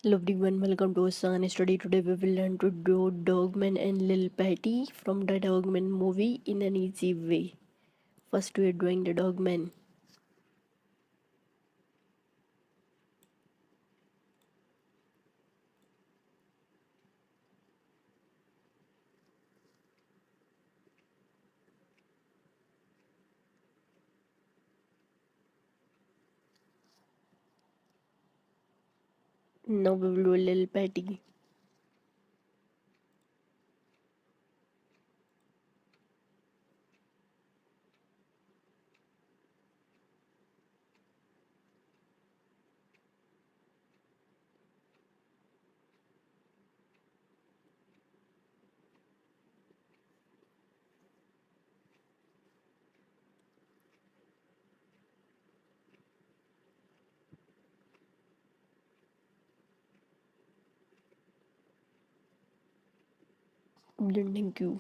Hello everyone, welcome to San Study. Today we will learn to draw Dogman and Lil Patty from the Dogman movie in an easy way. First we are drawing the Dogman. Now we will do Lil Patty. Then thank you.